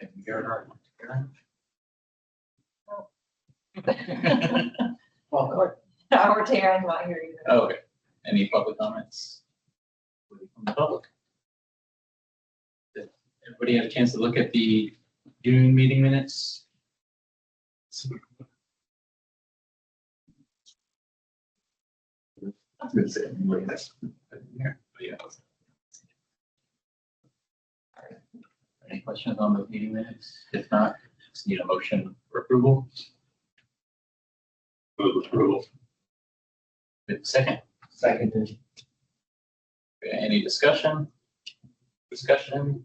Thank you, Karen. Well, our Taryn not here either. Oh, okay. Any public comments from the public? Did everybody have a chance to look at the June meeting minutes? I was gonna say, anybody that's in here, but yeah. All right. Any questions on the meeting minutes? If not, just need a motion for approval. Move approval. Good, second. Seconded. Okay, any discussion? Discussion?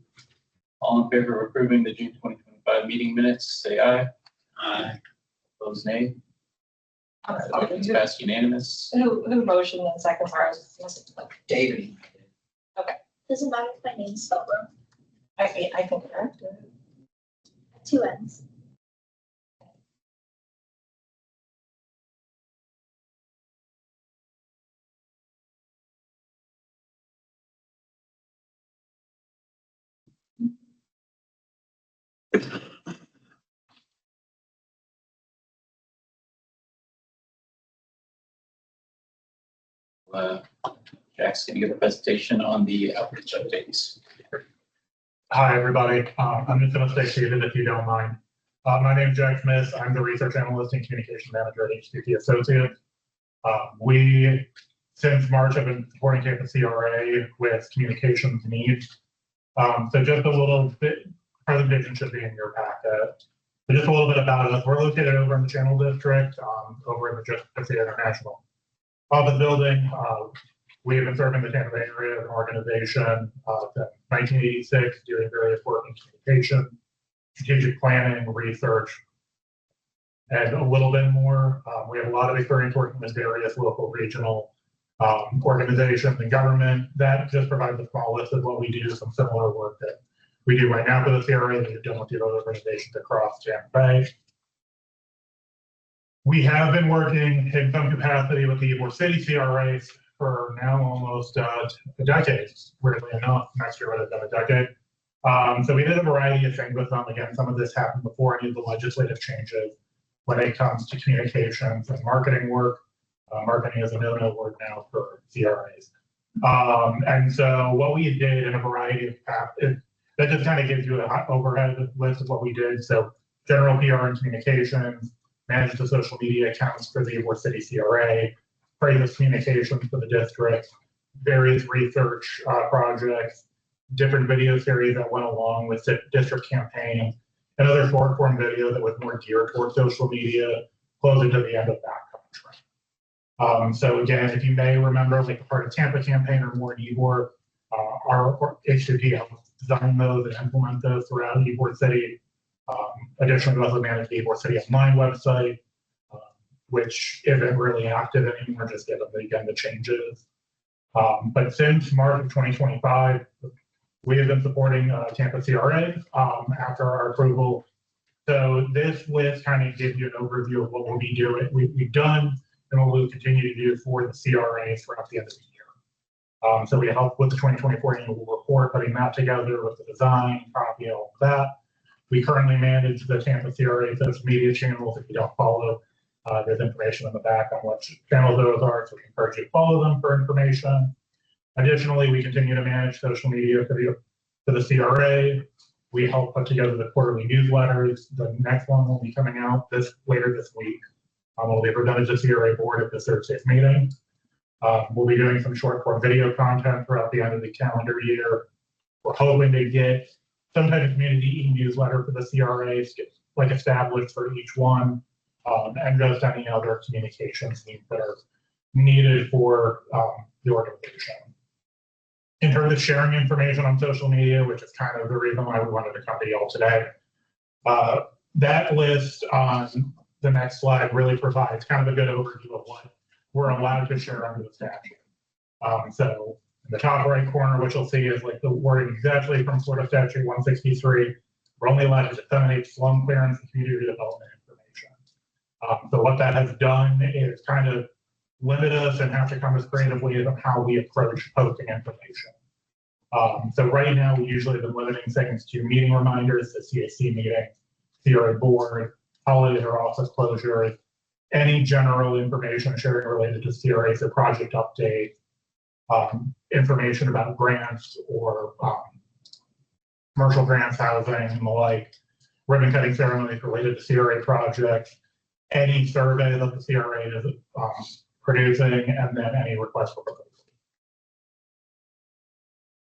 All in favor of approving the June 2025 meeting minutes, say aye. Aye. Opposed, nay. All right, motion's passed unanimous. Who motioned and second part? David. Doesn't matter if my name's spelled wrong. I think correct. Two N's. Jack's going to give a presentation on the outreach updates. Hi, everybody. I'm just going to stay seated if you don't mind. My name is Jack Smith. I'm the Research Analyst and Communication Manager at HTT Associates. We, since March, have been supporting Tampa CRA with communications needs. So just a little bit, presentation should be in your packet. So just a little bit about us. We're located over in the Channel District, over in the International Office Building. We have been serving the Tampa Bay area as an organization since 1986, doing various work in communication, strategic planning, research, and a little bit more. We have a lot of experience working with various local, regional organizations and government. That just provides a small list of what we do, some similar work that we do right now for the CRA that we've done with the other organizations across Tampa Bay. We have been working in some capacity with the Ybor City CRAs for now almost a decade, weirdly enough. Next year would have been a decade. So we did a variety of things with them. Again, some of this happened before any of the legislative changes when it comes to communications and marketing work. Marketing is a no-no word now for CRAs. And so what we did in a variety of paths, that just kind of gives you an overhead list of what we did. So general PR and communications, manage the social media accounts for the Ybor City CRA, creative communications for the district, various research projects, different video series that went along with the district campaign, and other short form video that was more geared towards social media, closer to the end of that contract. So again, if you may remember, like the part of Tampa campaign or more Ybor, our HTP helped design those and implement those throughout Ybor City. Additionally, we also manage the Ybor City Online website, which isn't really active anymore, just given the changes. But since March of 2025, we have been supporting Tampa CRA after our approval. So this list kind of gives you an overview of what we'll be doing. We've done and what we'll continue to do for the CRA throughout the end of the year. So we help with the 2024 annual report, putting that together with the design, copy, all of that. We currently manage the Tampa CRA social media channels. If you don't follow, there's information in the back on what channels those are, so we encourage you to follow them for information. Additionally, we continue to manage social media for the CRA. We help put together the quarterly newsletters. The next one will be coming out later this week. Will be presented to the CRA board at the Thursday's meeting. We'll be doing some short form video content throughout the end of the calendar year. We're hoping to get some type of community e-newsletter for the CRAs, like established for each one, and just any other communications needs that are needed for the organization. In terms of sharing information on social media, which is kind of the reason why we wanted to come to y'all today, that list on the next slide really provides kind of a good overview of what we're allowed to share under the statute. So in the top right corner, what you'll see is like the wording exactly from Florida Statute 163. We're only allowed to disseminate slum clearance and community development information. So what that has done is kind of limit us and have to come as creatively as how we approach posting information. So right now, we usually have been limiting things to meeting reminders, the CAC meeting, CRA board, holidays or office closures, any general information sharing related to CRAs or project update, information about grants or commercial grants, housing, and the like, ribbon cutting ceremonies related to CRA projects, any survey that the CRA is producing, and then any request for proposals.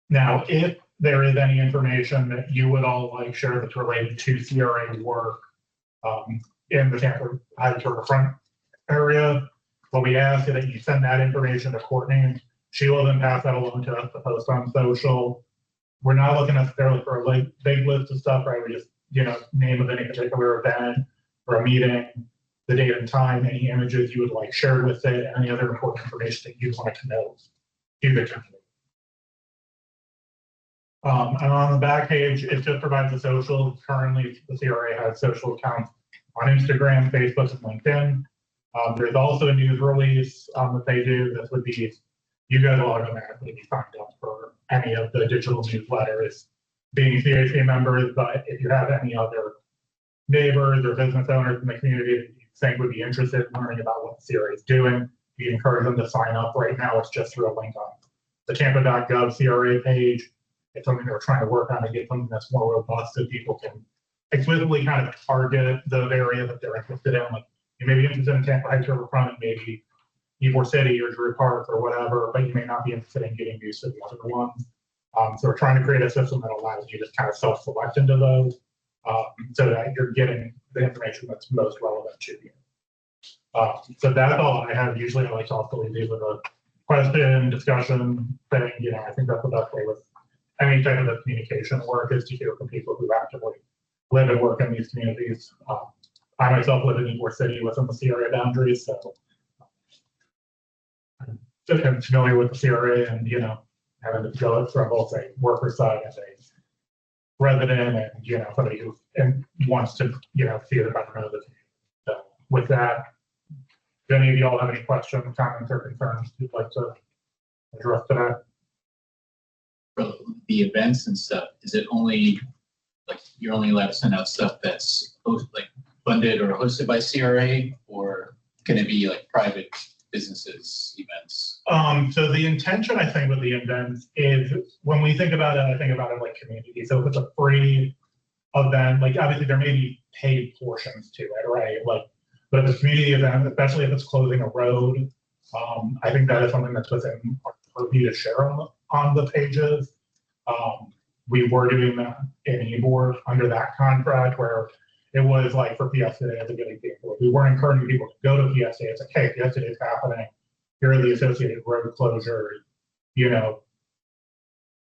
Now, if there is any information that you would all like share that's related to CRA work in the Tampa Heights Riverfront area, what we ask is that you send that information to Courtney. She will then pass that along to us to post on social. We're not looking necessarily for a big list of stuff, right? We just, name of any particular event or a meeting, the date and time, any images you would like shared with it, any other important information that you want to know to the community. And on the back page, it just provides the social. Currently, the CRA has social accounts on Instagram, Facebook, and LinkedIn. There's also a news release that they do. This would be, you guys will automatically be signed up for any of the digital newsletters, being CAC members, but if you have any other neighbors or business owners in the community that you think would be interested in learning about what the CRA is doing, you encourage them to sign up. Right now, it's just through a link on the tampa.gov CRA page. It's something they're trying to work on to get something that's more robust so people can explicitly kind of target the area that they're interested in. Like, you may be interested in Tampa Heights Riverfront, maybe Ybor City or Drew Park or whatever, but you may not be interested in getting used to the other ones. So we're trying to create a system that allows you to kind of self-select into those so that you're getting the information that's most relevant to you. So that's all I have. Usually I like to also leave you with a question, discussion thing. I think that's the best way with any type of communication work is to hear from people who actively live and work in these communities. I myself live in Ybor City within the CRA boundaries, so I'm familiar with the CRA and, having to go from both a worker side as a resident and, somebody who wants to, see the government of the community. So with that, do any of y'all have any questions, comments, or concerns you'd like to address today? The events and stuff, is it only, you're only allowed to send out stuff that's funded or hosted by CRA, or can it be private businesses events? So the intention, I think, with the events is when we think about it, I think about it like community. So if it's a free event, obviously there may be paid portions to it, right? But if it's a community event, especially if it's closing a road, I think that is something that's within our purview to share on the pages. We were doing that in Ybor under that contract where it was for Fiesta Day as a good example. We weren't encouraging people to go to Fiesta Day. It's hey, Fiesta Day is happening. Here are the associated road closures,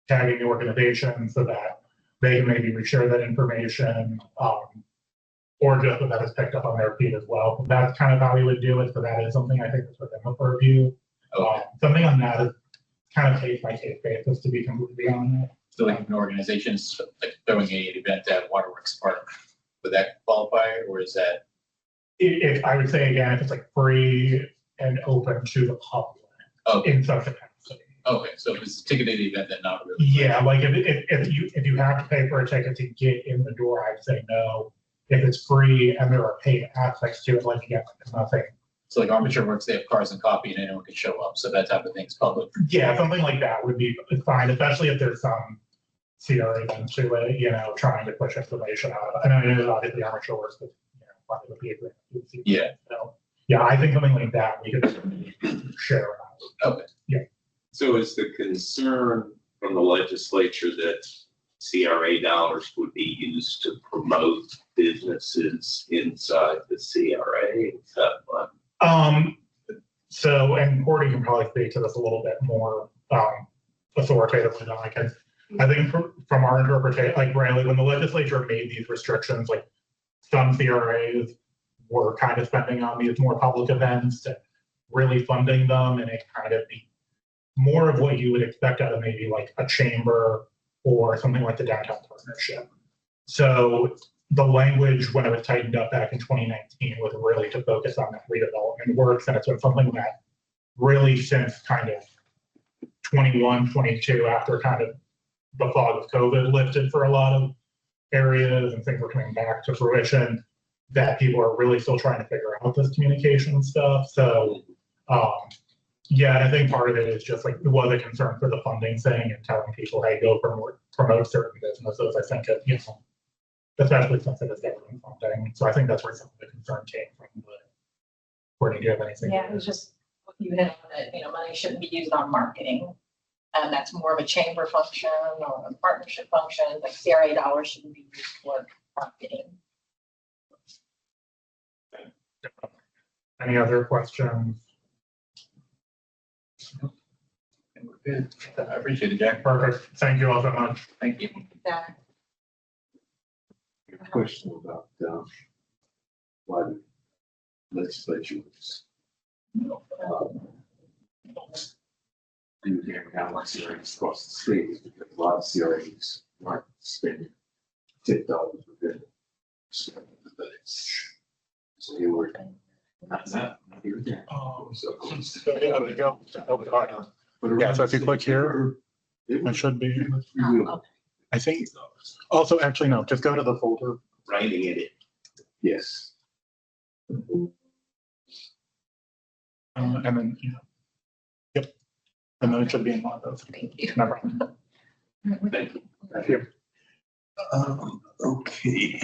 tagging the organization so that they can maybe reshare that information, or just that is picked up on their feed as well. But that's kind of how we would do it. So that is something I think that's within the purview. Okay. Something on that is kind of case by case basis, to be completely honest. So an organization's throwing an event at Waterworks Park, would that qualify, or is that? If I would say again, if it's free and open to the public in some capacity. Okay, so if it's a ticketed event, then not really. Yeah, if you have to pay for a ticket to get in the door, I'd say no. If it's free and there are paid aspects to it, nothing. So Armature Works, they have cars and coffee and anyone can show up. So that type of thing's public. Yeah, something like that would be fine, especially if there's some CRA event to it, trying to push information out. And I know obviously Armature Works, but it would be a great. Yeah. So, yeah, I think something like that we could share about. Okay. Yeah. So is the concern from the legislature that CRA dollars would be used to promote businesses inside the CRA? Is that what? So, and Courtney can probably speak to this a little bit more authoritatively than I can. I think from our interpretation, really, when the legislature made these restrictions, some CRAs were kind of spending on these more public events and really funding them, and it kind of be more of what you would expect out of maybe a chamber or something like the Downtown Partnership. So the language, when it was tightened up back in 2019, was really to focus on that redevelopment works, and it's been something that really since kind of 21, 22, after kind of the fog of COVID lifted for a lot of areas and things were coming back to fruition, that people are really still trying to figure out this communication stuff. So, yeah, and I think part of it is just like, it was a concern for the funding thing and telling people, hey, go promote certain businesses. I think it, you know, especially since it is government funding. So I think that's where some of the concern came from. But Courtney, do you have anything? Yeah, it was just, you hit on it, you know, money shouldn't be used on marketing. And that's more of a chamber function or a partnership function, like CRA dollars shouldn't be used for marketing. Any other questions? And we're good. I appreciate it, Jack. Perfect. Thank you all so much. Thank you. Yeah. Question about why the legislature was doing down CRAs across the state is because a lot of CRAs weren't spending $10 within. So they were not here there. So yeah, there you go. Yeah, so if you click here, it should be. I think. Also, actually, no. Just go to the folder. Writing in it. Yes. And then, you know, yep. And then it should be in one of those. Thank you. No problem. Thank you. Thank you. Okay.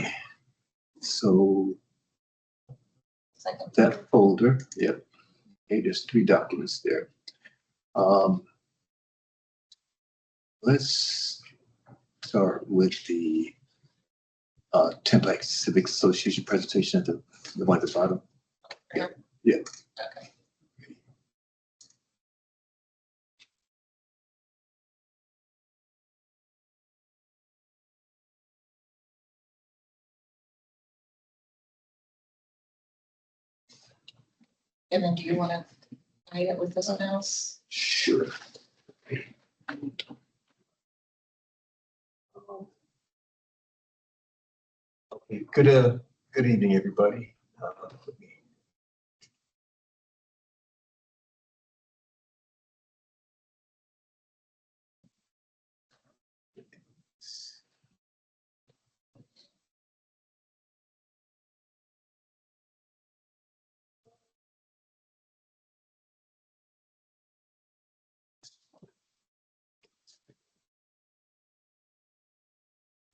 So Second. that folder, yep. Okay, there's 3 documents there. Let's start with the Tampa Civic Association presentation at the one at the bottom. Yeah. Yeah. Okay. And then do you want to hide it with this mouse? Sure. Okay, good evening, everybody.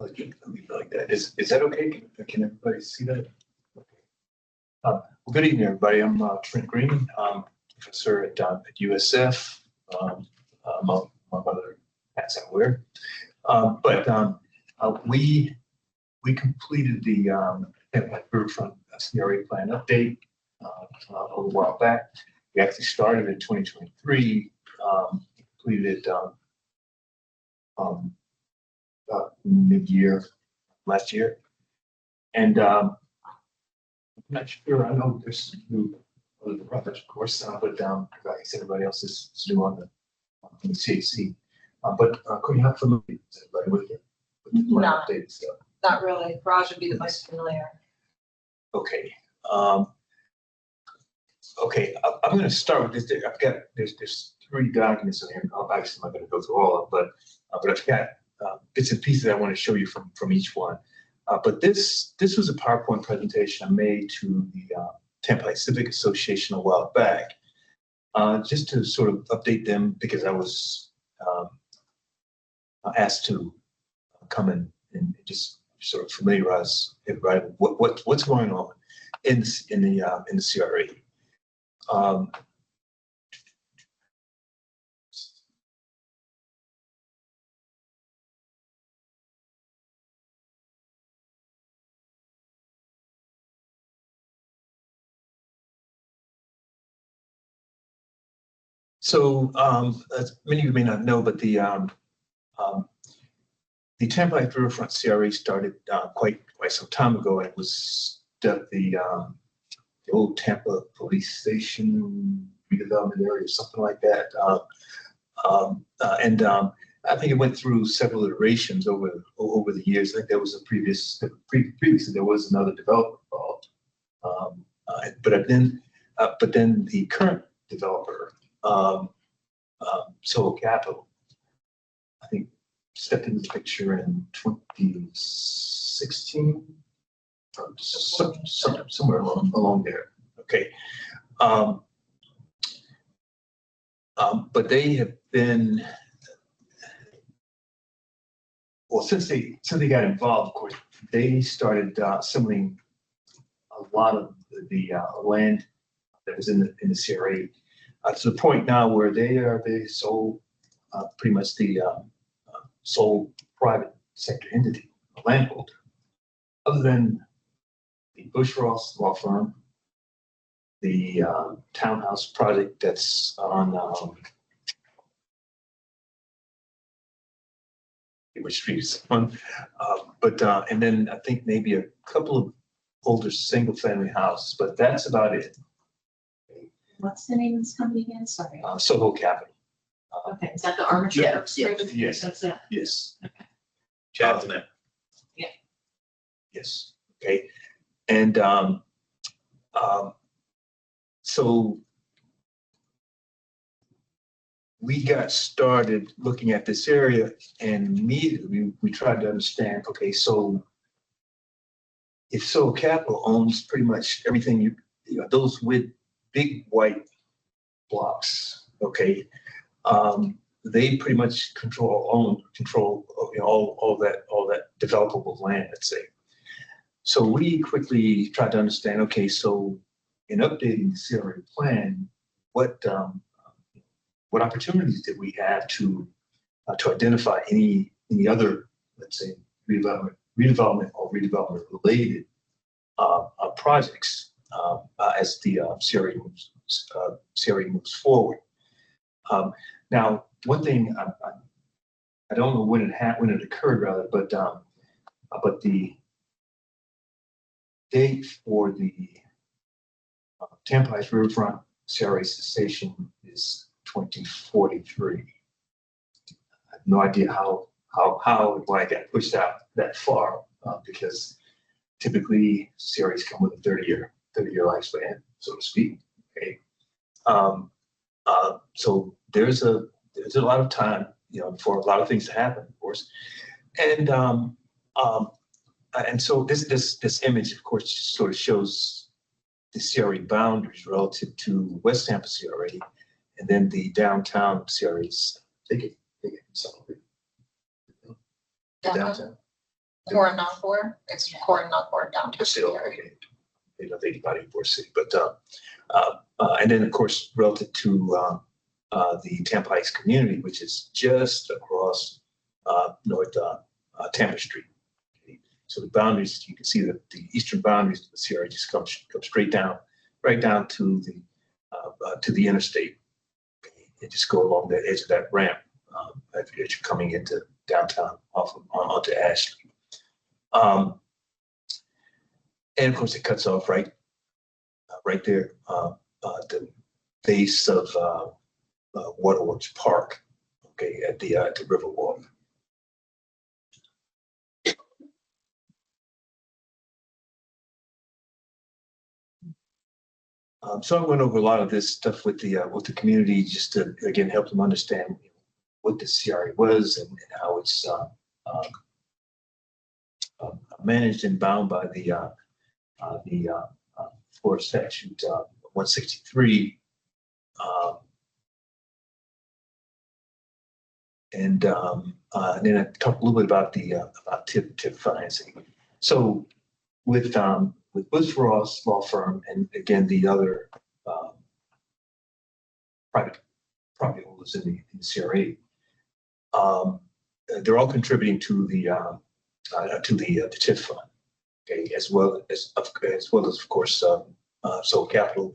Let me- Let me like that. Is that okay? Can everybody see that? Okay. Well, good evening, everybody. I'm Trent Green, professor at USF, among other hats I wear. We completed the Tampa Riverfront CRA plan update a little while back. We actually started in 2023, completed it mid-year last year. And I'm not sure, I know there's new other brothers, of course, but I guess everybody else is new on the CAC. But could you have familiar with everybody with you? With No. updated stuff. Not really. Raj would be the most familiar. Okay. Okay, I'm going to start with this. I've got there's 3 documents in here. Obviously, I'm not going to go through all of them, but I've got bits and pieces I want to show you from each one. But this was a PowerPoint presentation I made to the Tampa Civic Association a while back, just to sort of update them because I was asked to come in and just sort of familiarize everybody with what's going on in the CRA. So as many of you may not know, but the Tampa Riverfront CRA started quite some time ago. It was the old Tampa Police Station redevelopment area, or something like that. I think it went through several iterations over the years. I think there was previously there was another developer involved, but then the current developer, Soul Capital, I think stepped into the picture in 2016. Somewhere along there. Okay. But they have been, well, since they got involved, of course, they started assembling a lot of the land that was in the CRA to the point now where they are the sole, pretty much the sole private sector entity, landholder, other than the Bush Ross law firm, the townhouse project that's on which streets on, but and then I think maybe a couple of older single family houses, but that's about it. What's the name of this company again? Sorry. Soho Capital. Okay, is that the armature? Yes. That's it. Yes. Okay. Jasmine. Yeah. Yes. Okay. And so we got started looking at this area, and immediately we tried to understand, okay, so if Soho Capital owns pretty much everything, you know, those with big white blocks, okay, they pretty much control you know, all that developable land, let's say. So we quickly tried to understand, okay, so in updating the CRA plan, what opportunities did we have to identify any other, let's say, redevelopment or redevelopment related projects as the CRA moves forward. Now, one thing I don't know when it occurred, rather, but the date for the Tampa Riverfront CRA cessation is 2043. I have no idea how and why it got pushed out that far, because typically CRAs come with a 30-year lifespan, so to speak. Okay, so there's a lot of time, you know, for a lot of things to happen, of course, and so this image, of course, sort of shows the CRA boundaries relative to West Tampa CRA, and then the downtown CRAs. Downtown. Core and non-core, it's core and non-core downtown. Still, okay. They love anybody in Forest City, but and then of course relative to the Tampa Heights community, which is just across North Tampa Street. Okay. So the boundaries, you can see that the eastern boundaries of the CRA just come straight down, right down to the interstate. Okay. And just go along the edge of that ramp as you're coming into downtown onto Ashley. And of course, it cuts off right there, the base of Waterworks Park, okay, at the Riverwalk. So I went over a lot of this stuff with the community just to again help them understand what the CRA was and how it's managed and bound by the Florida Statute 163. And then I talked a little bit about about TIP financing. So with Bush Ross law firm and again the other private property holders in the CRA, they're all contributing to the TIP fund, okay, as well as of course Soho Capital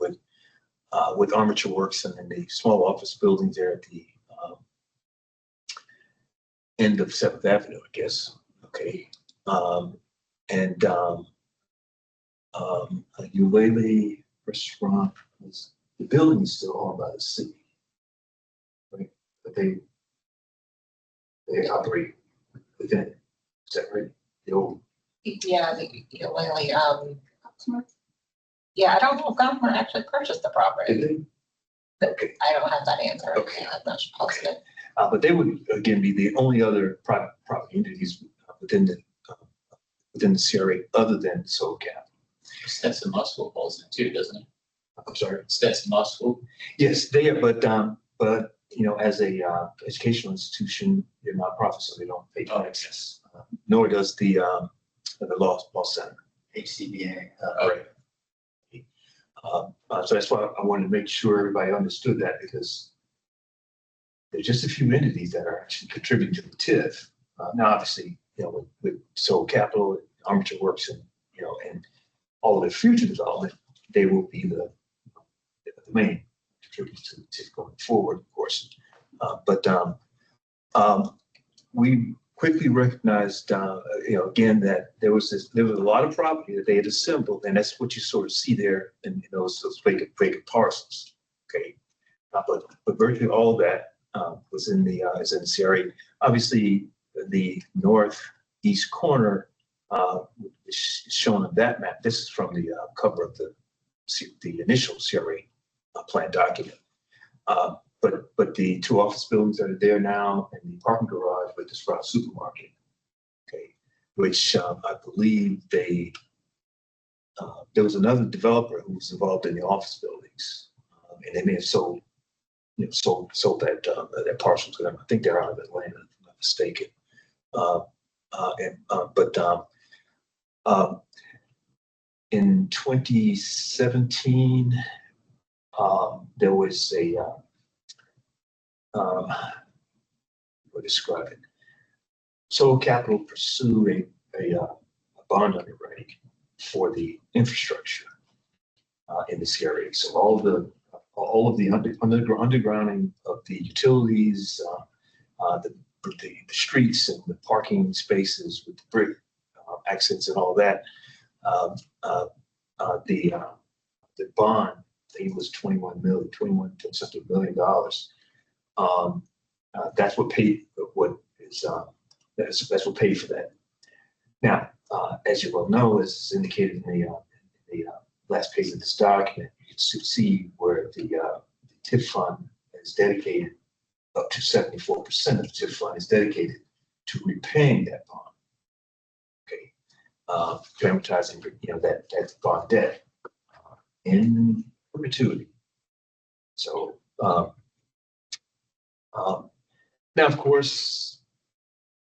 with Armature Works and then the small office buildings there at the end of 7th Avenue, I guess. Okay, and Ulele Restaurant the building is still owned by the city, right? But they operate within it. Is that right? The old. Yeah, the only, yeah, I don't know if government actually purchased the property. Did they? Okay. I don't have that answer. Okay. I'm not positive. But they would, again, be the only other private property entities within the CRA other than Soul Cap. Stetson Law School falls in too, doesn't it? I'm sorry. Stetson Law School. Yes, they are, but you know, as a educational institution, they're nonprofit, so they don't pay taxes. Nor does the law center. HCBA. Right. So that's why I wanted to make sure everybody understood that, because there's just a few entities that are actually contributing to the TIF. Now, obviously, you know, with Soul Capital, Armature Works, and you know, and all of the future development, they will be the main contributors to the TIF going forward, of course. But we quickly recognized, you know, again, that there was a lot of property that they had assembled, and that's what you sort of see there in those vacant parcels. Okay, but virtually all of that was in the CRA. Obviously, the northeast corner is shown on that map. This is from the cover of the initial CRA plan document. But the two office buildings that are there now and the parking garage with the Sprout supermarket, okay, which I believe there was another developer who was involved in the office buildings, and they may have sold that parcel to them. I think they're out of Atlanta, if I'm not mistaken. In 2017, there was a we'll describe it. Soul Capital pursued a bond underwriting for the infrastructure in this area. So all of the undergrounding of the utilities, the streets and the parking spaces with the brick accents and all that. The bond, I think it was $21 million. That's what paid that's what paid for that. Now, as you well know, as is indicated in the last page of this document, you can see where the TIF fund is dedicated, up to 74% of the TIF fund is dedicated to repaying that bond. Okay, to amortizing, that bond debt in perpetuity. So now, of course,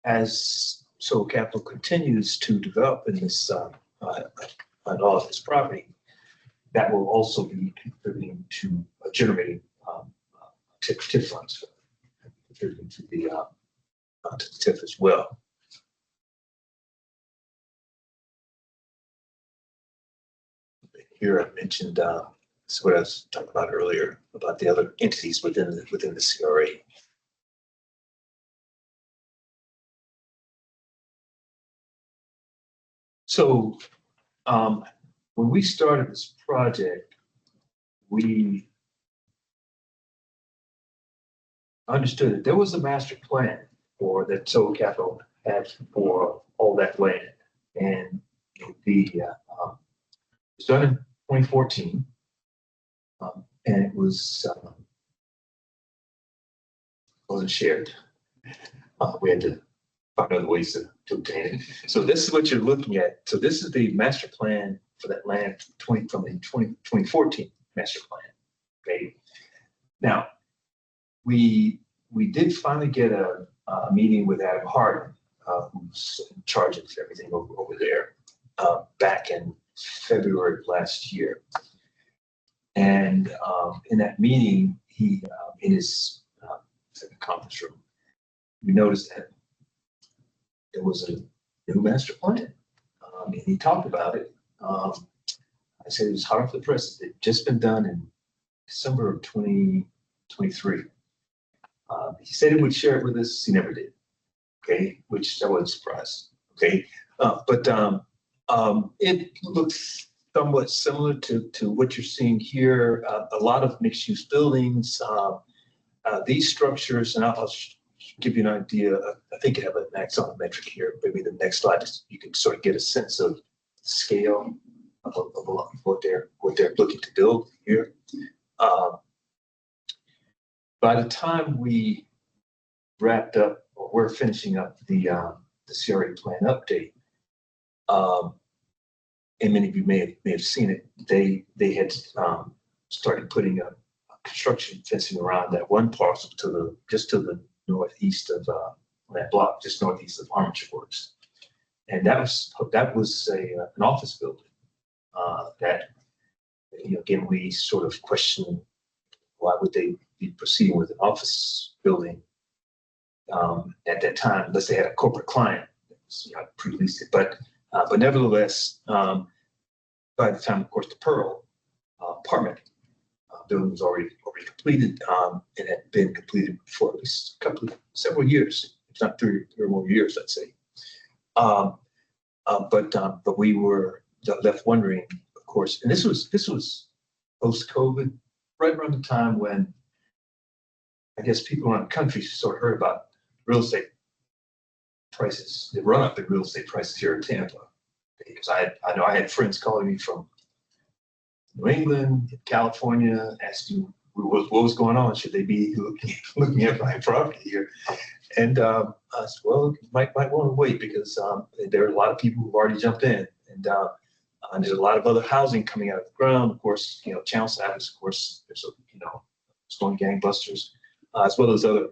as Soul Capital continues to develop in this on all of this property, that will also be contributing to generating TIF funds, contributing to the TIF as well. Here I mentioned this is what I was talking about earlier about the other entities within the CRA. So when we started this project, we understood that there was a master plan that Soul Capital had for all that land, and it was done in 2014, and it wasn't shared. We had to find other ways to obtain it. So this is what you're looking at. So this is the master plan for that land from the 2014 master plan. Okay. Now, we did finally get a meeting with Adam Hardin, who's in charge of everything over there, back in February of last year. And in that meeting, he in his conference room, we noticed that there was a new master plan, and he talked about it. I said it was hot off the press. It had just been done in December of 2023. He said he would share it with us. He never did. Okay, which I wasn't surprised. Okay, but it looks somewhat similar to what you're seeing here. A lot of mixed-use buildings. These structures, and I'll give you an idea. I think I have an axonometric here. Maybe the next slide, you can sort of get a sense of scale of what they're looking to build here. By the time we wrapped up, or we're finishing up the CRA plan update. And many of you may have seen it. They had started putting a construction fencing around that one parcel just to the northeast of that block, just northeast of Armature Works, and that was an office building. That, again, we sort of question why would they be proceeding with an office building at that time, unless they had a corporate client that was, pre-leased it. But nevertheless, by the time, of course, the Pearl apartment building was already completed, and had been completed for at least several years, if not three or more years, let's say. But we were left wondering, of course, and this was post-COVID, right around the time when I guess people around the country sort of heard about real estate prices, the run up in real estate prices here in Tampa. Because I know I had friends calling me from New England, California, asking what was going on. Should they be looking at my property here? And I said, well, you might want to wait, because there are a lot of people who've already jumped in, and there's a lot of other housing coming out of the ground. Of course, Channel Savage, of course, there's it's going gangbusters, as well as other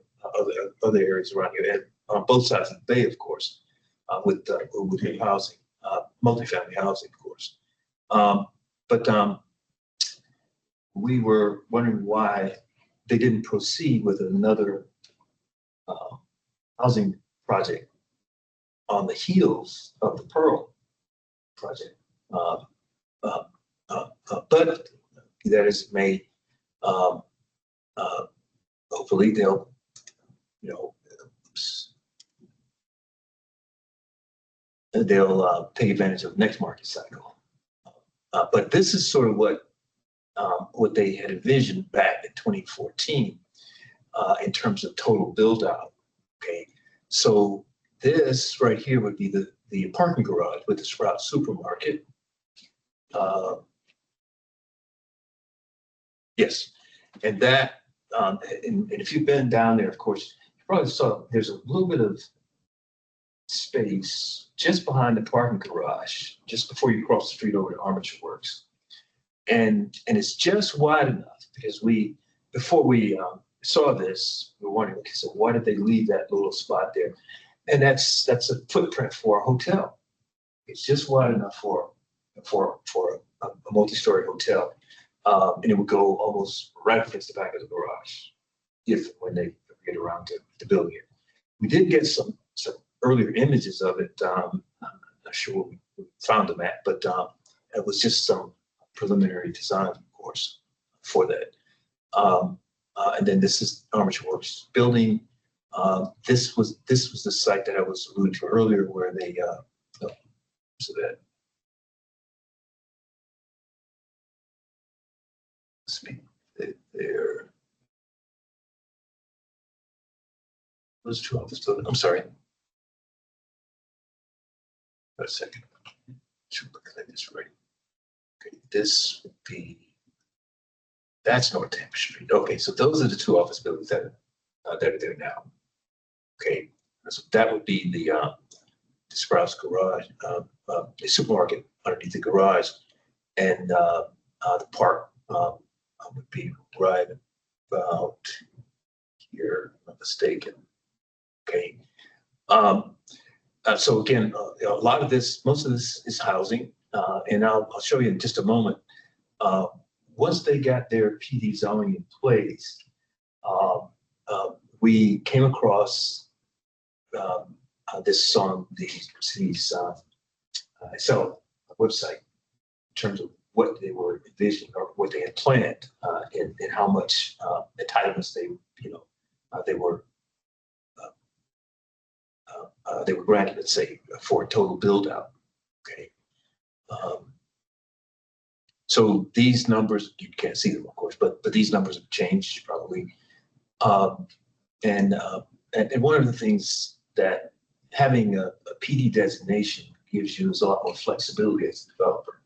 areas around here, and on both sides of the bay, of course, with new housing, multifamily housing, of course. But we were wondering why they didn't proceed with another housing project on the heels of the Pearl project. But that is may. Hopefully they'll, they'll take advantage of the next market cycle. But this is sort of what they had envisioned back in 2014 in terms of total build out. Okay, so this right here would be the parking garage with the Sprout supermarket. Yes, and that, and if you've been down there, of course, you probably saw there's a little bit of space just behind the parking garage, just before you cross the street over to Armature Works. And it's just wide enough, because before we saw this, we were wondering, okay, so why did they leave that little spot there? And that's a footprint for a hotel. It's just wide enough for a multi-story hotel. And it would go almost right against the back of the garage, when they get around to building it. We did get some earlier images of it. I'm not sure what we found them at, but it was just some preliminary design, of course, for that. And then this is Armature Works building. This was the site that I was alluding to earlier, where they so that. There. Those two office buildings. I'm sorry. Wait a second. Should look at this right. Okay, this would be. That's North Tampa Street. Okay, so those are the two office buildings that are there now. Okay, so that would be the Sprouts garage, the supermarket underneath the garage, and the park. Would be right about here, if I'm not mistaken. Okay. So again, a lot of this, most of this is housing, and I'll show you in just a moment. Once they got their PD zoning in place, we came across this on the city's Excel website in terms of what they were envisioning or what they had planned, and how much entitlements they were granted, let's say, for a total build out. Okay. So these numbers, you can't see them, of course, but these numbers have changed probably. And one of the things that having a PD designation gives you is a lot more flexibility as a developer.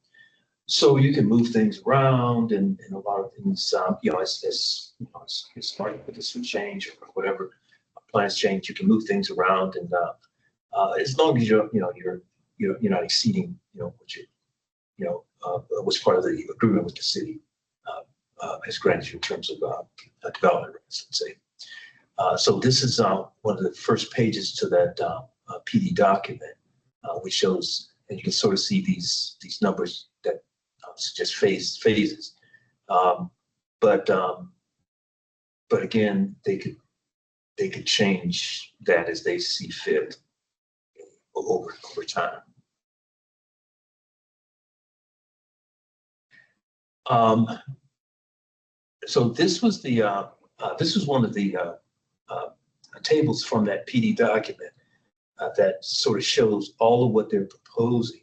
So you can move things around, and a lot of things, as market conditions change or whatever, plans change, you can move things around, and as long as you're not exceeding, what's part of the agreement with the city has granted you in terms of development rights, let's say. So this is one of the first pages to that PD document, which shows, and you can sort of see these numbers that suggest phases. But again, they could change that as they see fit over time. So this was one of the tables from that PD document that sort of shows all of what they're proposing,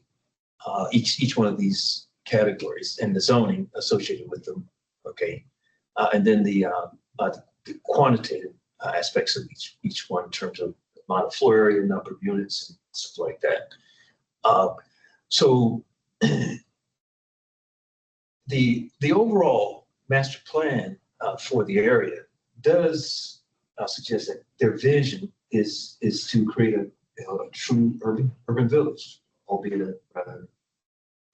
each one of these categories and the zoning associated with them. Okay, and then the quantitative aspects of each one in terms of amount of floor area, number of units, and stuff like that. So the overall master plan for the area does suggest that their vision is to create a true urban village, albeit a rather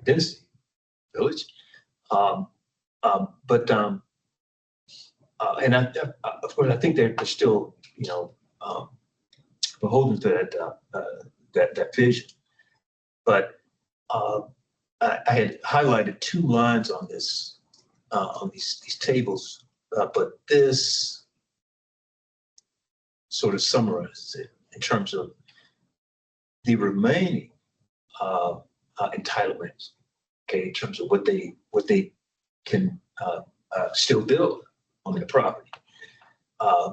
density village. And of course, I think they're still, beholden to that vision. But I had highlighted 2 lines on this, on these tables, but this sort of summarizes it in terms of the remaining entitlements. Okay, in terms of what they can still build on their property.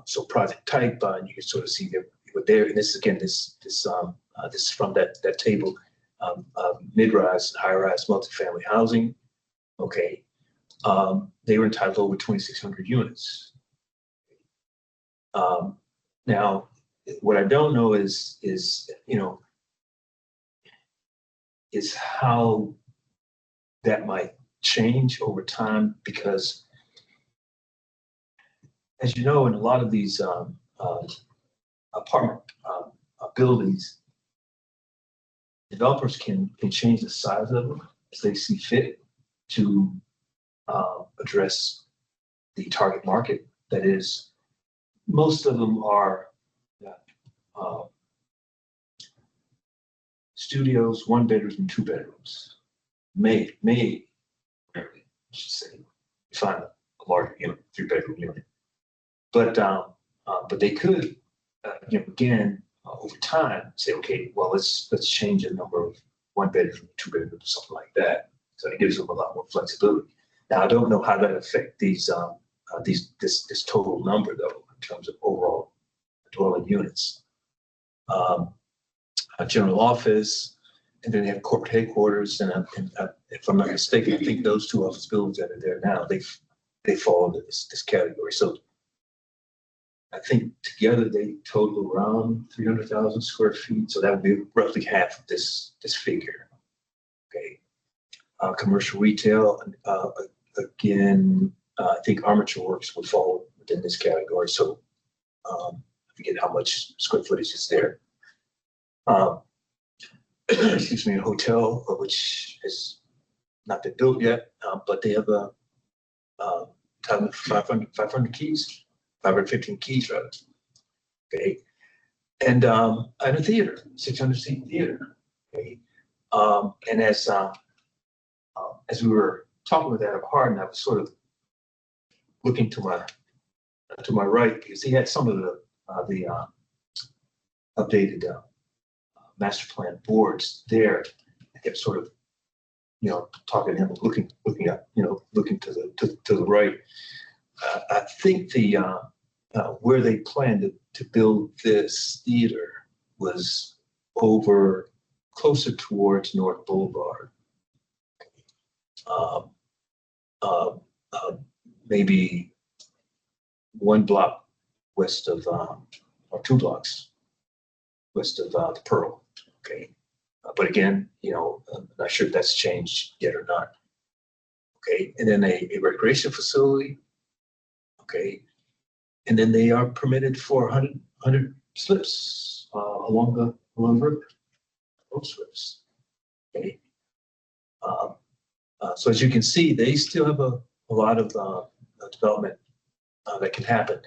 So project type, and you can sort of see there. And this again, this is from that table, mid-rise and high-rise multifamily housing. Okay, they were entitled to over 2,600 units. Now, what I don't know is how that might change over time, because as you know, in a lot of these apartment buildings, developers can change the size of them as they see fit to address the target market. That is, most of them are studios, 1 bedrooms and 2 bedrooms. May rarely, I should say, you find a larger unit, 3-bedroom unit. But they could, again, over time, say, okay, well, let's change the number of 1 bedroom, 2 bedroom, something like that. So it gives them a lot more flexibility. Now, I don't know how that affects this total number though, in terms of overall dwelling units. A general office, and then they have corporate headquarters. And if I'm not mistaken, I think those 2 office buildings that are there now, they fall into this category. So I think together they total around 300,000 square feet. So that would be roughly half of this figure. Okay. Commercial retail, again, I think Armature Works would fall within this category. So I forget how much square footage is there. Excuse me, a hotel, which has not been built yet, but they have a 500 keys. 515 keys, rather. Okay, and a theater, 600-seat theater. Okay, and as we were talking with Adam Harden, I was sort of looking to my right, because he had some of the updated master plan boards there. I kept sort of, talking to him, looking up, looking to the right. I think where they planned to build this theater was over closer towards North Boulevard. Maybe 1 block west of, or 2 blocks west of the Pearl. Okay, but again, I'm not sure if that's changed yet or not. Okay, and then a recreation facility. Okay, and then they are permitted for 100 slips along the river, road slips. Okay. So as you can see, they still have a lot of development that can happen.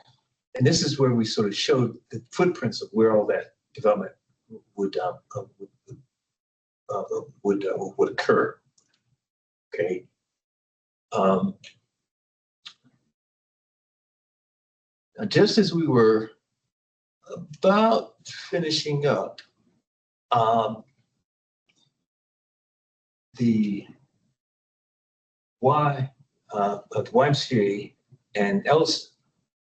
And this is where we sort of showed the footprints of where all that development would occur. Okay. Just as we were about finishing up, the YMCA and Ellis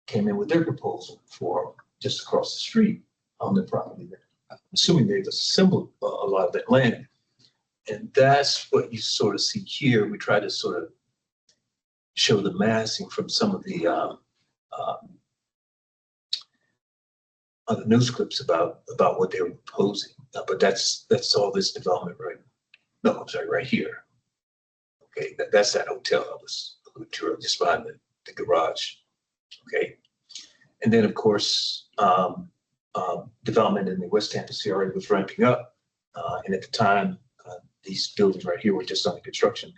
came in with their proposal for just across the street on the property there. I'm assuming they've assembled a lot of that land. And that's what you sort of see here. We try to sort of show the massing from some of the other news clips about what they were proposing. But that's all this development right. No, I'm sorry, right here. Okay, that's that hotel I was alluding to just behind the garage. Okay, and then of course development in the West Tampa CRA was ramping up, and at the time these buildings right here were just under construction.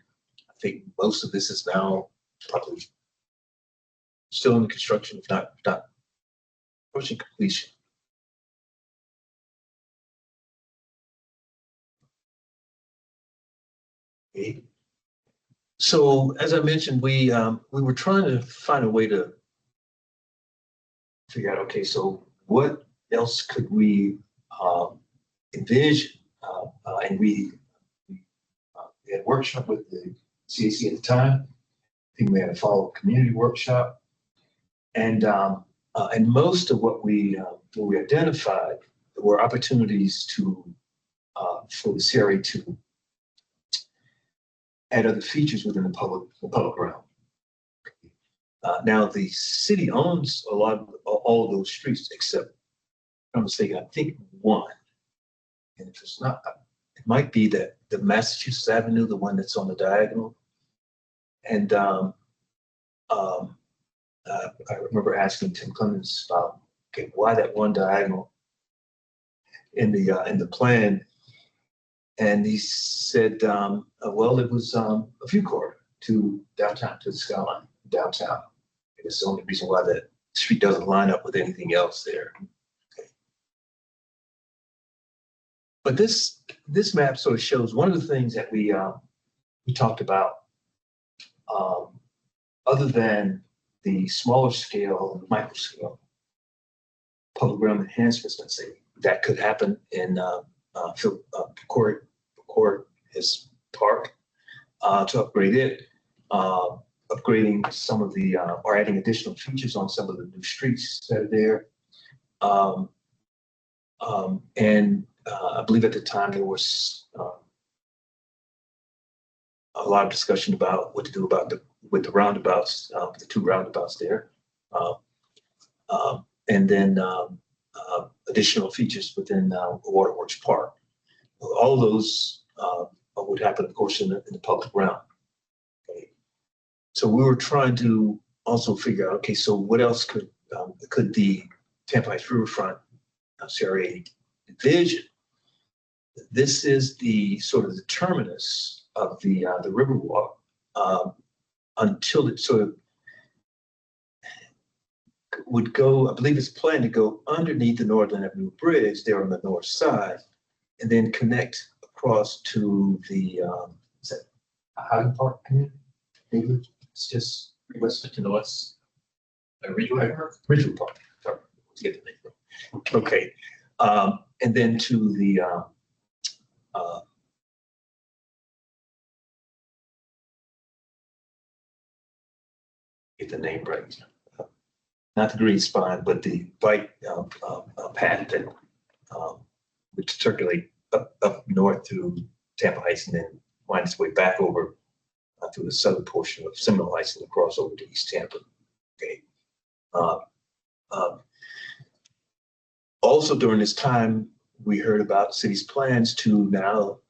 I think most of this is now probably still in construction, if not approaching completion. Okay. So as I mentioned, we were trying to find a way to figure out, okay, so what else could we envision? And we had a workshop with the CAC at the time. I think we had a follow-up community workshop, and most of what we identified were opportunities to for the CRA to add other features within the public realm. Now the city owns a lot of all of those streets, except, if I'm mistaken, I think one. And if it's not, it might be that the Massachusetts Avenue, the one that's on the diagonal. And I remember asking Tim Clemens about, okay, why that one diagonal in the plan. And he said, well, it was a view corridor to downtown, to the skyline, downtown. It's the only reason why that street doesn't line up with anything else there. Okay. But this map sort of shows one of the things that we talked about, other than the smaller scale, micro scale, public realm enhancements, let's say, that could happen in Court his park to upgrade it, upgrading some of the or adding additional features on some of the new streets that are there. And I believe at the time there was a lot of discussion about what to do with the roundabouts, the two roundabouts there, and then additional features within Waterworks Park. All of those would happen, of course, in the public realm. Okay. So we were trying to also figure out, okay, so what else could the Tampa Heights Riverfront CRA envision? This is the sort of the terminus of the Riverwalk until it sort of would go. I believe it's planned to go underneath the Northern Avenue Bridge there on the north side, and then connect across to the is that Highland Park community? Maybe it's just west to the west. Ridgeway Park. Ridgeway Park. Sorry, let's get the name wrong. Okay, and then to the get the name right. Not the green spine, but the bike path that would circulate up north through Tampa Heights and then wind its way back over through the southern portion of Seminole Heights and across over to East Tampa. Okay. Also during this time, we heard about the city's plans to now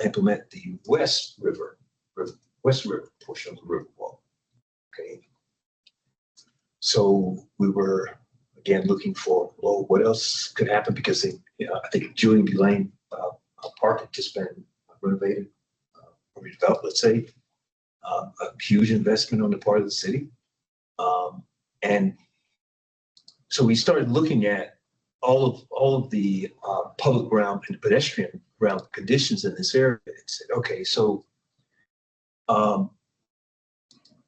implement the West River portion of the Riverwalk. Okay. So we were again, looking for, well, what else could happen because they, I think Julian B. Lane Park had just been renovated, or redeveloped, let's say, a huge investment on the part of the city. And so we started looking at all of the public realm and pedestrian realm conditions in this area and said, okay, so, and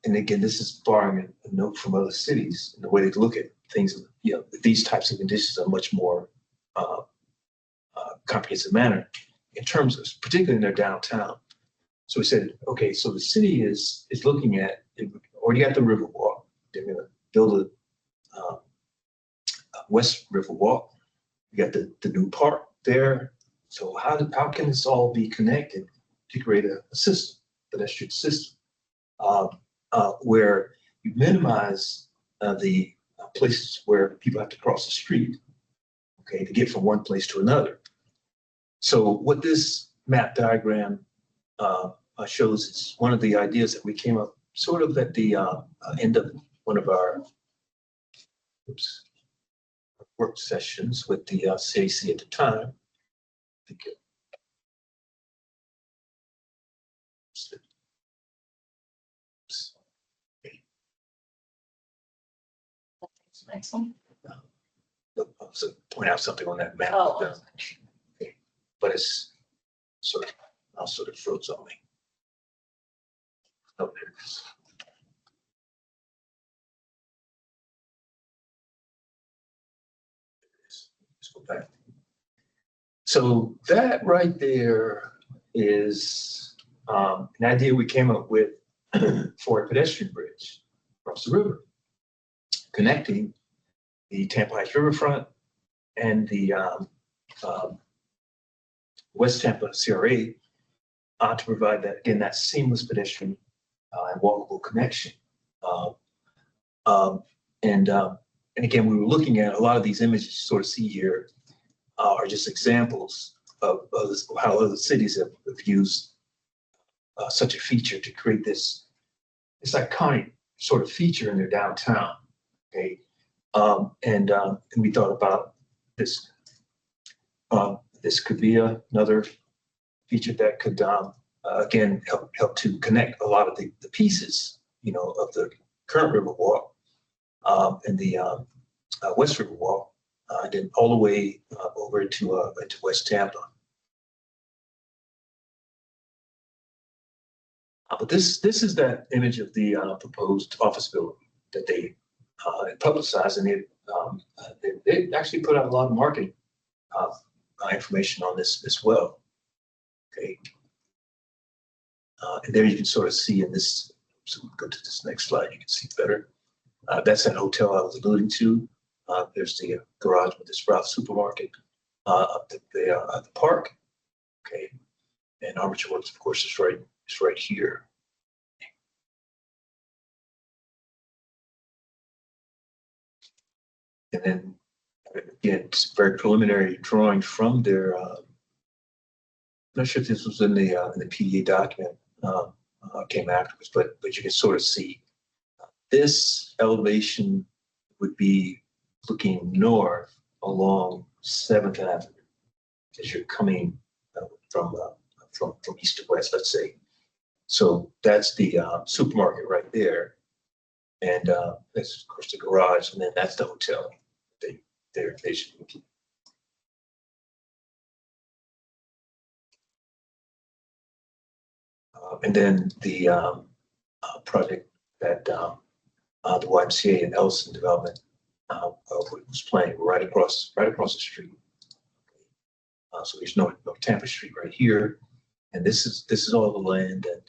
again, this is borrowing a note from other cities and the way they look at things, these types of conditions are much more comprehensive manner in terms of, particularly in their downtown. So we said, okay, so the city is looking at, already got the Riverwalk. They're going to build a West Riverwalk. We got the new park there. So how can this all be connected to create a system, pedestrian system, where you minimize the places where people have to cross the street, okay, to get from one place to another. So what this map diagram shows is one of the ideas that we came up sort of at the end of one of our work sessions with the CAC at the time. Next one. I'll point out something on that map. Oh. But it's sort of froze on me. Oh, there it is. Let's go back. So that right there is an idea we came up with for a pedestrian bridge across the river, connecting the Tampa Heights Riverfront and the West Tampa CRA to provide that, again, that seamless pedestrian and walkable connection. And again, we were looking at a lot of these images you sort of see here are just examples of how other cities have used such a feature to create this iconic sort of feature in their downtown. Okay, and we thought about this. This could be another feature that could again help to connect a lot of the pieces, of the current Riverwalk and the West Riverwalk, and then all the way over to West Tampa. But this is that image of the proposed office building that they publicized, and they actually put out a lot of marketing information on this as well. Okay, and there you can sort of see in this. So we'll go to this next slide. You can see better. That's that hotel I was alluding to. There's the garage with the Sprouts supermarket up the park. Okay, and Armature Works, of course, is right here. And then again, it's very preliminary drawing from their. I'm not sure if this was in the PDA document came afterwards, but you can sort of see this elevation would be looking north along 7th Avenue as you're coming from east to west, let's say. So that's the supermarket right there, and that's of course the garage, and then that's the hotel. They should be. And then the project that the YMCA and Ellison development was playing right across the street. So there's no Tampa Street right here, and this is all the land that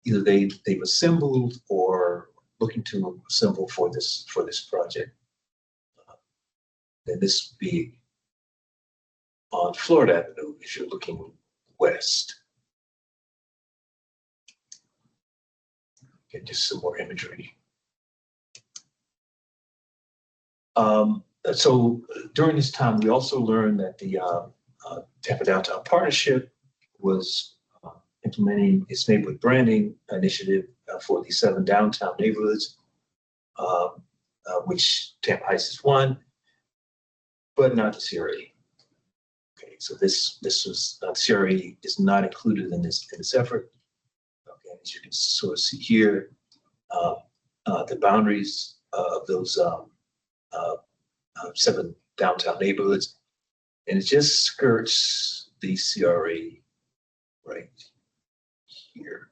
either they've assembled or looking to assemble for this project. Then this would be on Florida Avenue if you're looking west. Get just some more imagery. So during this time, we also learned that the Tampa Downtown Partnership was implementing its neighborhood branding initiative for the 7 downtown neighborhoods. which Tampa Heights is one, but not the CRA. Okay, so this was CRA is not included in this effort. Okay, as you can sort of see here, the boundaries of those 7 downtown neighborhoods, and it just skirts the CRA right here.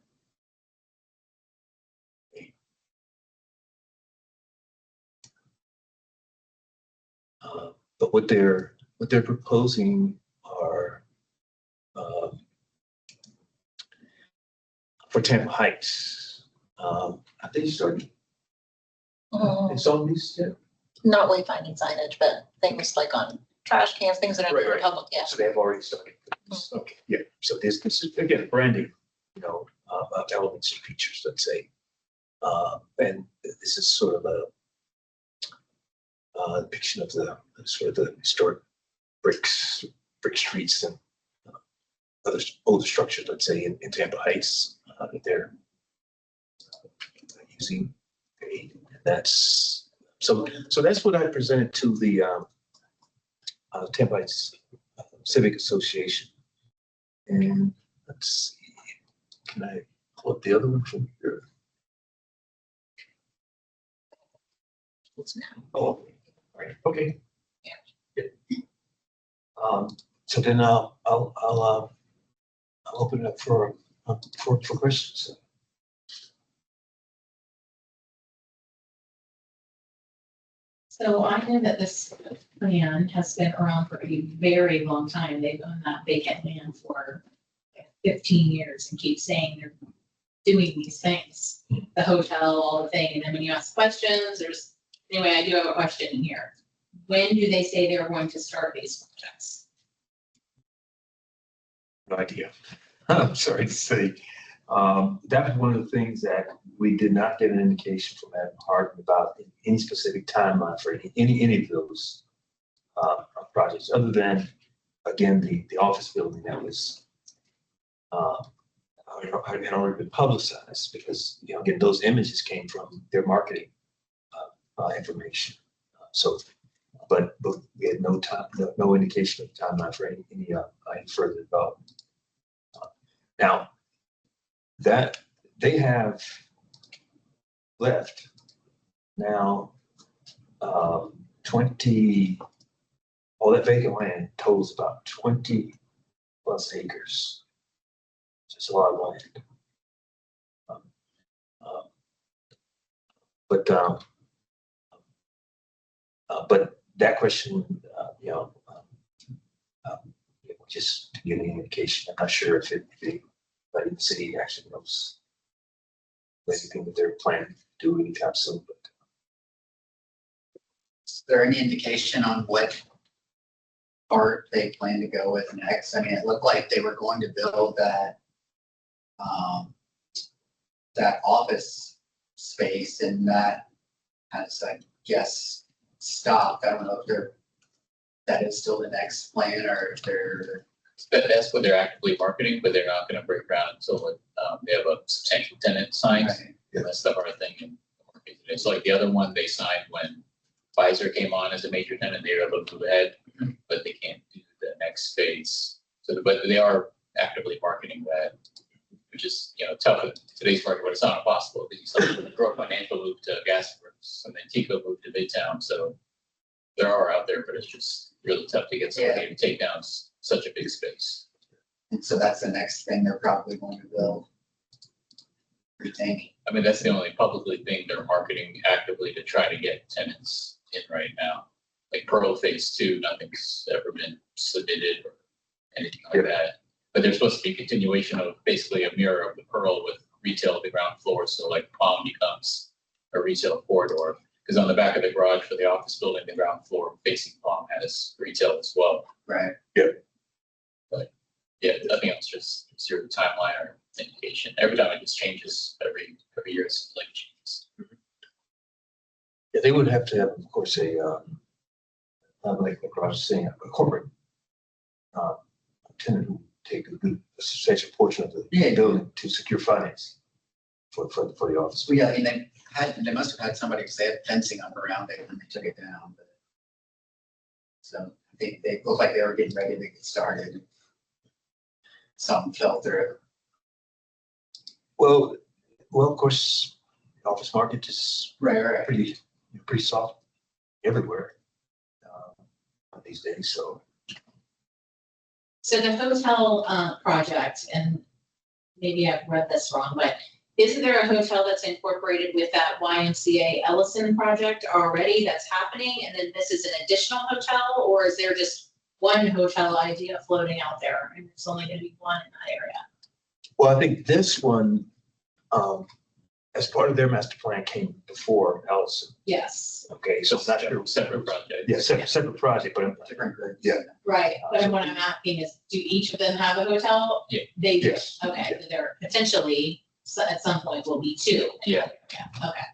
But what they're proposing are for Tampa Heights. I think you started. It's on these, yeah. Not wayfinding signage, but things like on trash cans, things that are Right, right. public, yeah. So they have already started. Okay, yeah. So this is again branding, elements and features, let's say. And this is sort of a depiction of the sort of the historic brick streets and other older structures, let's say, in Tampa Heights that they're using. Okay, and that's so that's what I presented to the Tampa Heights Civic Association. And let's see, can I pull up the other one from here? Oh, all right, okay. Yeah. So then I'll open it up for questions. So I know that this plan has been around for a very long time. They've owned that vacant land for 15 years and keep saying they're doing these things. The hotel, all the thing, and then when you ask questions, anyway, I do have a question here. When do they say they're going to start these projects? No idea. I'm sorry to say. That was one of the things that we did not get an indication from Adam Harden about any specific timeline for any of those projects, other than, again, the office building that was had already been publicized, because again, those images came from their marketing information. But we had no indication of the timeline for any further development. Now, that they have left now 20, all that vacant land totals about 20 plus acres. It's a lot of land. But that question, just to get an indication, I'm not sure if the city actually knows anything that they're planning to do anytime soon. But Is there any indication on what part they plan to go with next? I mean, it looked like they were going to build that office space, and that has, I guess, stopped. I don't know if that is still the next plan, or if they're. That's what they're actively marketing, but they're not gonna break ground until they have a substantial tenant signed. Right. And that's the hard thing in the market today. So like the other one they signed when Pfizer came on as a major tenant, they were able to move ahead, but they can't do the next phase. But they are actively marketing that, which is, tough in today's market, but it's not impossible, because you saw the Growth Financial move to Gasworks, and then Tico moved to Midtown. So there are out there, but it's just really tough to get somebody to take down such a big space. And so that's the next thing they're probably going to build. Retaining. I mean, that's the only publicly thing they're marketing actively to try to get tenants in right now. Like Pearl Phase 2, nothing's ever been submitted or anything like that. But there's supposed to be a continuation of basically a mirror of the Pearl with retail at the ground floor. So like Palm becomes a retail corridor. Because on the back of the garage for the office building, the ground floor facing Palm has retail as well. Right. But yeah, nothing else, just zero timeline or indication. Every time it just changes, every year it's like changes. yeah, they would have to have, of course, like the garage is saying, a corporate tenant who take a substantial portion of the building to secure finance. for the office. Well, yeah, I mean, they must have had somebody say had fencing up around it when they took it down. But so they looked like they were getting ready to get started. Some fell through. Well, of course, the office market is Right. pretty soft everywhere these days. So the hotel project, and maybe I've read this wrong, but isn't there a hotel that's incorporated with that YMCA Ellison project already that's happening? And then this is an additional hotel, or is there just one hotel idea floating out there and it's only gonna be one in that area? well, I think this one, as part of their master plan, came before Ellison. Yes, Okay, so I'm not sure. Separate project. Yeah, separate project, but Different groups. Yeah. right. But what I'm asking is, do each of them have a hotel? Yeah. They do. Yes. Okay, so there potentially, at some point will be two. Yeah. Yeah, okay.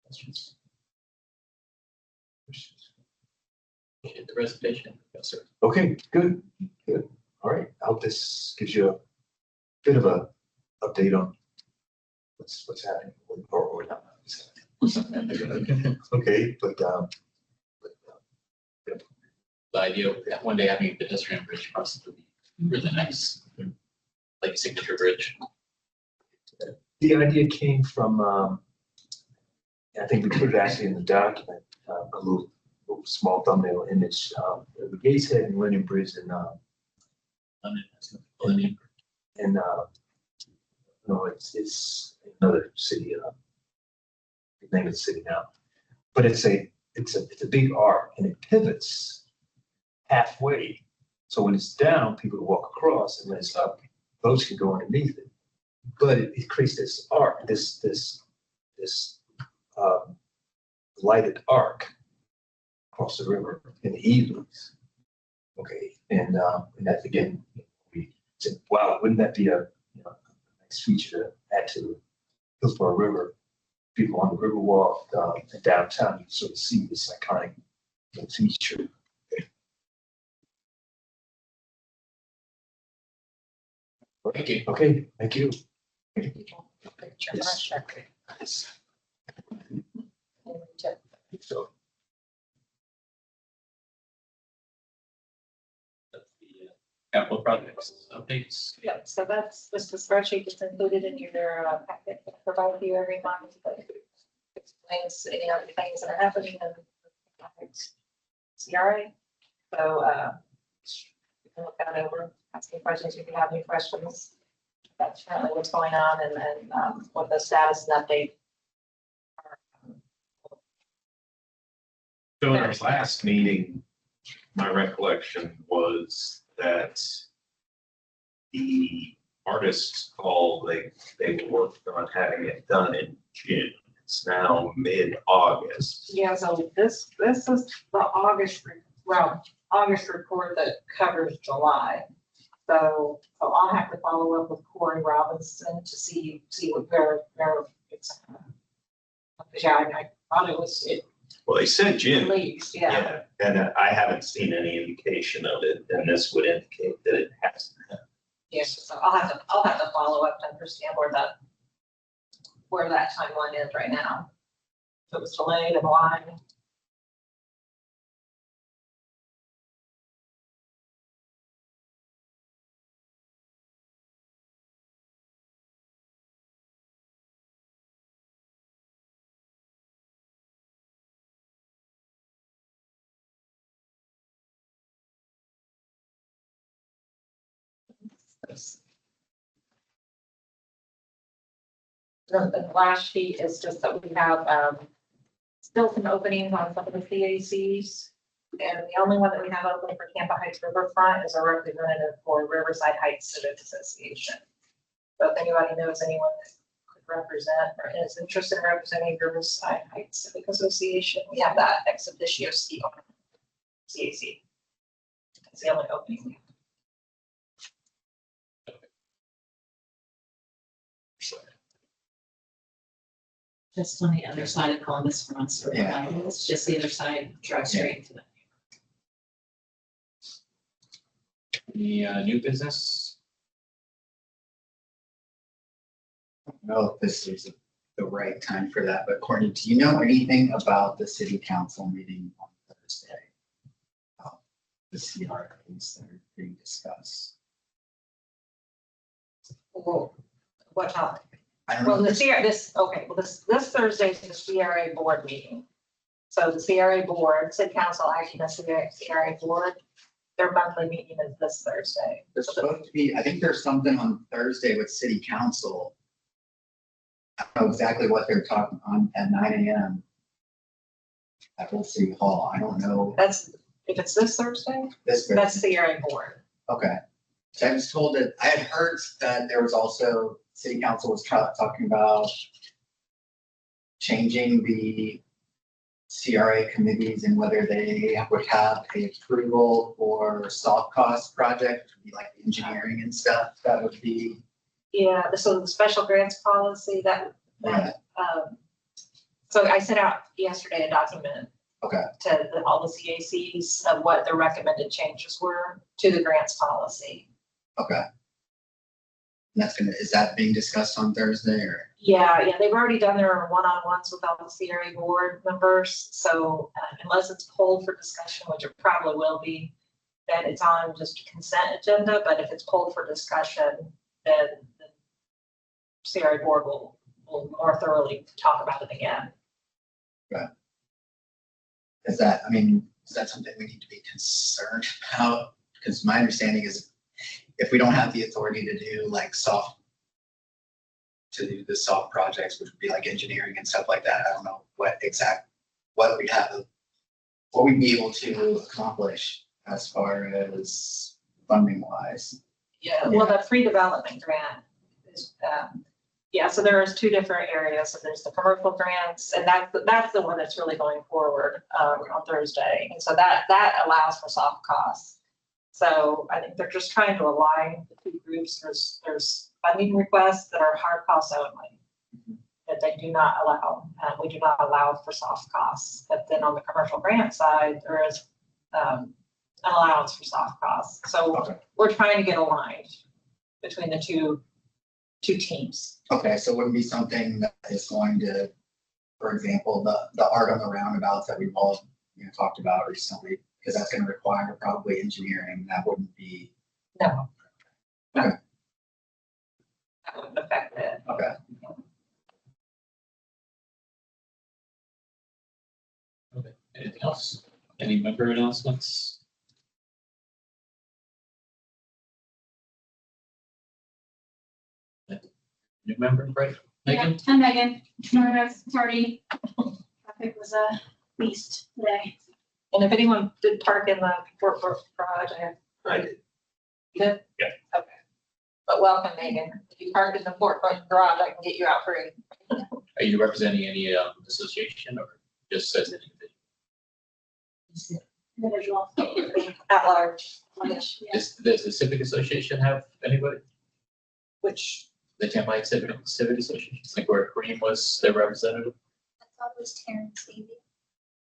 Questions? The resignation, yes, sir. okay, good. All right, I hope this gives you a bit of a update on what's happening or not. Okay, but The idea of one day having a pedestrian bridge process would be really nice. Like a signature bridge. the idea came from, I think we put it actually in the document, a little small thumbnail image. The Gateshead and Linden Bridge no, it's another city, the name of the city now. But it's a big arc and it pivots halfway. So when it's down, people walk across, and when it's up, boats can go underneath it. But it creates this arc, this lighted arc across the river in the evenings. Okay, and that's again, we said, wow, wouldn't that be a nice feature to add to the Hillsborough River? People on the Riverwalk and downtown, you sort of see this iconic feature. Thank you. Okay, thank you. Picture, Yes. sure. So, That's the capital projects updates. Yep, so that's just the spreadsheet that's included in your packet that provided you every month, that explains any other things that are happening in CRA. So you can look that over, ask any questions if you have any questions. That's currently what's going on, and then what the status and update. So in our last meeting, my recollection was that the artists called, they worked on having it done in June. It's now mid-August. Yeah, so this is the August report that covers July. So I'll have to follow up with Corey Robinson to see where it's. Yeah, I thought it was Well, they said at June. least, yeah. And I haven't seen any indication of it, and this would indicate that it hasn't happened. Yes, so I'll have to follow up to understand where that timeline is right now. If it was delayed and why. The last sheet is just that we have still some openings on some of the CACs. And the only one that we have open for Tampa Heights Riverfront is a representative for Riverside Heights Civic Association. So if anybody knows anyone that could represent or is interested in representing Riverside Heights Civic Association, we have that ex officio seat on CAC. That's the only opening. Just on the other side of Columbus from us, Yeah. it's just the other side, drive straight to them. Any new business? I don't know if this is the right time for that, but Courtney, do you know anything about the city council meeting on Thursday? The CRAs that are being discussed. Well, what topic? I don't Well, know. the CR, this Thursday is the CRA board meeting. So the CRA board, city council acting as the CRA board, their monthly meeting is this Thursday. There's supposed to be, I think there's something on Thursday with city council. I don't know exactly what they're talking on at 9 a.m. at Old City Hall. I don't know. That's, if it's this Thursday, This that's CRA board. Okay. So I was told that, I had heard that there was also, city council was talking about changing the CRA committees and whether they would have a approval for soft cost project, which would be like engineering and stuff, that would be. Yeah, so the special grants policy that, Yeah. So I sent out yesterday a document. Okay. To all the CACs of what the recommended changes were to the grants policy. Okay. And that's gonna, is that being discussed on Thursday or? Yeah, they've already done their one-on-ones with all the CRA board members, so unless it's pulled for discussion, which it probably will be, then it's on just consent agenda, but if it's pulled for discussion, then the CRA board will more thoroughly talk about it again. Is that, I mean, is that something we need to be concerned about? Because my understanding is if we don't have the authority to do like to do the soft projects, which would be like engineering and stuff like that, I don't know what we'd have, what we'd be able to accomplish as far as funding wise. Yeah, well, the pre-development grant is, yeah, so there's two different areas. So there's the commercial grants, and that's the one that's really going forward on Thursday. And so that allows for soft costs. So I think they're just trying to align the two groups. There's funding requests that are hard costs only, that they do not allow. We do not allow for soft costs. But then on the commercial grant side, there is an allowance for soft costs. So Okay. we're trying to get aligned between the two teams. Okay, so it wouldn't be something that is going to, for example, the art on the roundabouts that we've all, talked about recently, because that's gonna require probably engineering, that wouldn't be. No. Okay. That wouldn't affect it. Okay. Okay, anything else? Any member announcements? New member, right? Megan? I'm Megan. Sorry. Traffic was a beast today. And if anyone did park in the Fort Worth garage, I did. you did? Yeah. Okay. But welcome, Megan. If you parked in the Fort Worth garage, I can get you out free. Are you representing any association or just as an individual? Individual. At large. Which, yeah. Does the Civic Association have anybody? Which, The Tampa Civic Association, I think where Kareem was their representative? I thought it was Terrence Amy.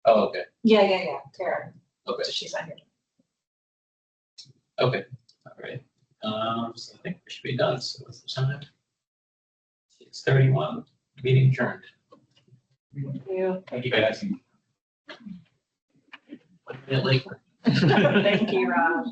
Oh, okay, yeah, Tara. okay, So she's on here. okay, all right. So I think we should be done, so what's the time? 6:31, meeting adjourned. You. Thank you, guys. 1 minute late. Thank you, Rob.